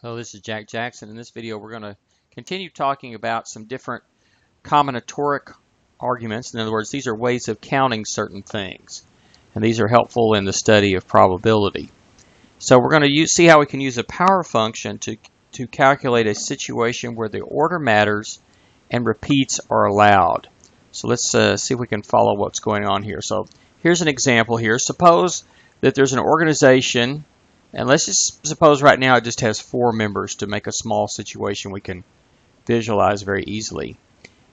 Hello, this is Jack Jackson. In this video, we're going to continue talking about some different combinatoric arguments. In other words, these are ways of counting certain things, and these are helpful in the study of probability. So we're going to see how we can use a power function to calculate a situation where the order matters and repeats are allowed. So let's see if we can follow what's going on here. So here's an example here. Suppose that there's an organization, and let's just suppose right now it just has 4 members to make a small situation we can visualize very easily.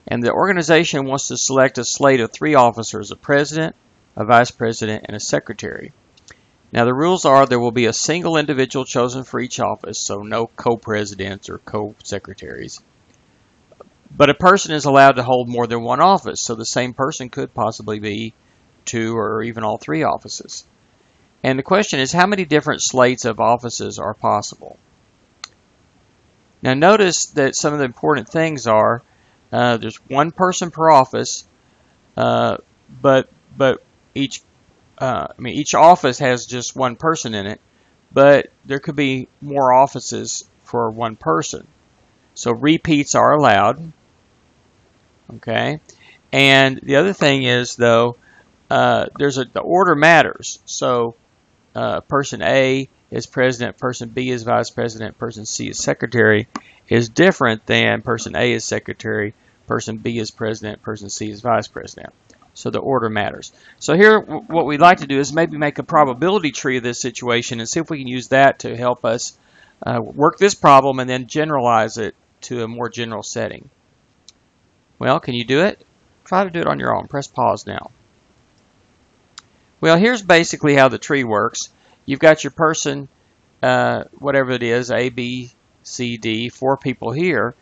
And the organization wants to select a slate of 3 officers, a president, a vice president, and a secretary. Now the rules are there will be a single individual chosen for each office, so no co-presidents or co-secretaries. But a person is allowed to hold more than one office, so the same person could possibly be 2 or even all 3 offices. And the question is, how many different slates of offices are possible? Now notice that some of the important things are there's 1 person per office, but each office has just 1 person in it, but there could be more offices for 1 person. So repeats are allowed. Okay, and the other thing is though, the order matters. So person A is president, person B is vice president, person C is secretary is different than person A is secretary, person B is president, person C is vice president. So the order matters. So here what we'd like to do is maybe make a probability tree of this situation and see if we can use that to help us work this problem and then generalize it to a more general setting. Well, can you do it? Try to do it on your own. Press pause now. Well, here's basically how the tree works. You've got your person, whatever it is, A, B, C, D, 4 people here.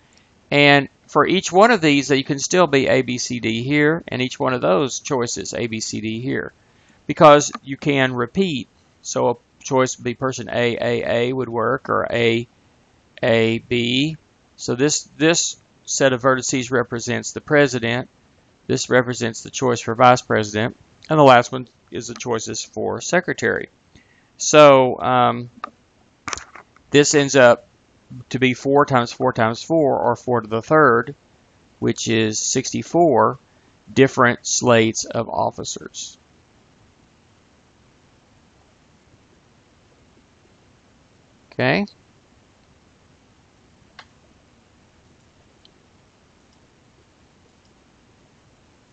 And for each one of these, you can still be A, B, C, D here, and each one of those choices, A, B, C, D here. Because you can repeat. So a choice would be person A would work, or A, B. So this set of vertices represents the president. This represents the choice for vice president. And the last one is the choices for secretary. So this ends up to be 4 times 4 times 4, or 4 to the third, which is 64 different slates of officers. Okay.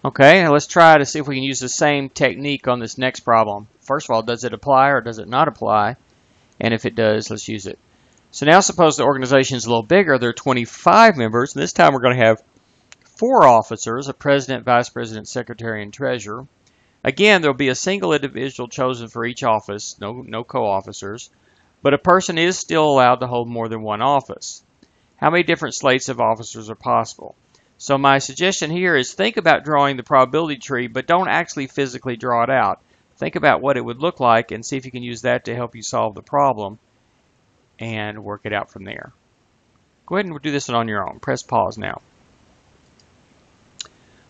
Okay, now let's try to see if we can use the same technique on this next problem. First of all, does it apply or does it not apply? And if it does, let's use it. So now suppose the organization is a little bigger. There are 25 members, and this time we're going to have 4 officers, a president, vice president, secretary, and treasurer. Again, there will be a single individual chosen for each office, no co-officers, but a person is still allowed to hold more than 1 office. How many different slates of officers are possible? So my suggestion here is think about drawing the probability tree, but don't actually physically draw it out. Think about what it would look like and see if you can use that to help you solve the problem and work it out from there. Go ahead and do this on your own. Press pause now.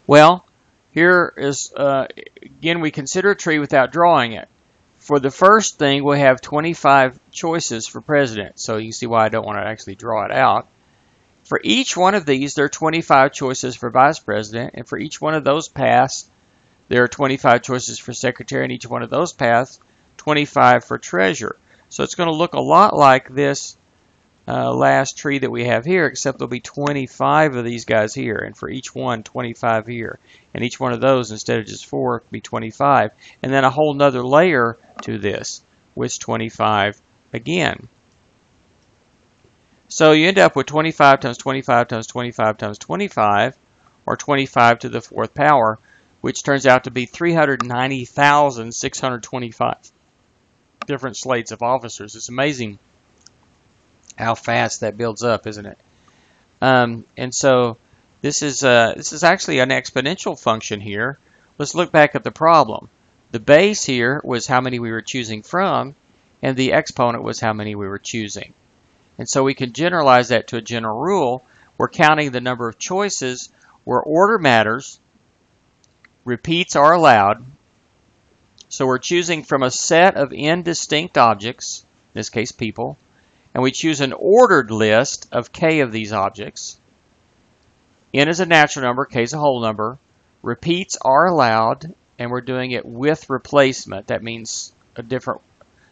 Well, here is, again, we consider a tree without drawing it. For the first thing, we have 25 choices for president, so you see why I don't want to actually draw it out. For each one of these, there are 25 choices for vice president, and for each one of those paths, there are 25 choices for secretary, and each one of those paths, 25 for treasurer. So it's going to look a lot like this last tree that we have here, except there'll be 25 of these guys here, and for each one, 25 here. And each one of those, instead of just 4, will be 25. And then a whole nother layer to this, with 25 again. So you end up with 25 times 25 times 25 times 25, or 25 to the 4th power, which turns out to be 390,625 different slates of officers. It's amazing how fast that builds up, isn't it? And so this is actually an exponential function here. Let's look back at the problem. The base here was how many we were choosing from, and the exponent was how many we were choosing. And so we can generalize that to a general rule. We're counting the number of choices where order matters, repeats are allowed. So we're choosing from a set of n distinct objects, in this case people, and we choose an ordered list of k of these objects. N is a natural number, k is a whole number. Repeats are allowed, and we're doing it with replacement. That means a different.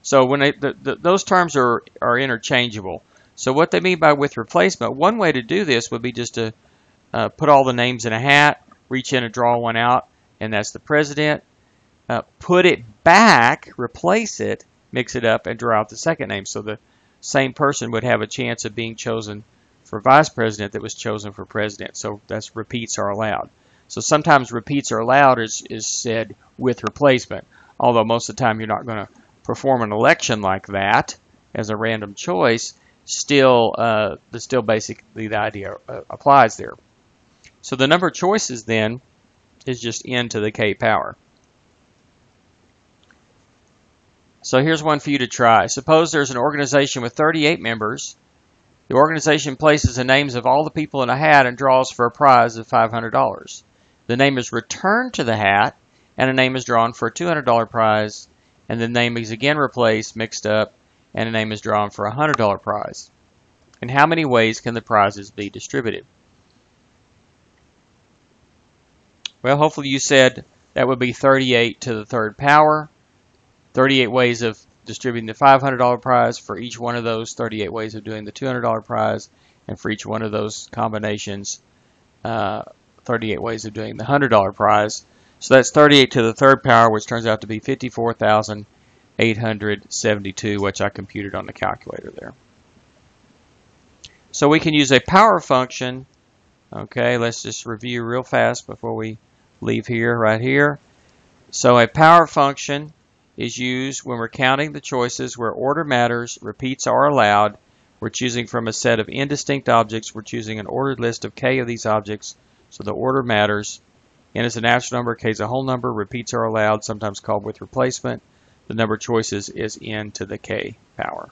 So when those terms are interchangeable. So what they mean by with replacement, one way to do this would be just to put all the names in a hat, reach in and draw one out, and that's the president. Put it back, replace it, mix it up, and draw out the second name. So the same person would have a chance of being chosen for vice president that was chosen for president. So that's repeats are allowed. So sometimes repeats are allowed is said with replacement, although most of the time you're not going to perform an election like that as a random choice. Still basically the idea applies there. So the number of choices then is just n to the k power. So here's one for you to try. Suppose there's an organization with 38 members. The organization places the names of all the people in a hat and draws for a prize of $500. The name is returned to the hat, and a name is drawn for a $200 prize, and the name is again replaced, mixed up, and a name is drawn for a $100 prize. And how many ways can the prizes be distributed? Well, hopefully you said that would be 38 to the third power. 38 ways of distributing the $500 prize. For each one of those, 38 ways of doing the $200 prize. And for each one of those combinations, 38 ways of doing the $100 prize. So that's 38 to the third power, which turns out to be 54,872, which I computed on the calculator there. So we can use a power function. Okay, let's just review real fast before we leave here, right here. So a power function is used when we're counting the choices where order matters, repeats are allowed. We're choosing from a set of indistinct objects. We're choosing an ordered list of k of these objects, so the order matters. N is a natural number, k is a whole number, repeats are allowed, sometimes called with replacement. The number of choices is n to the k power.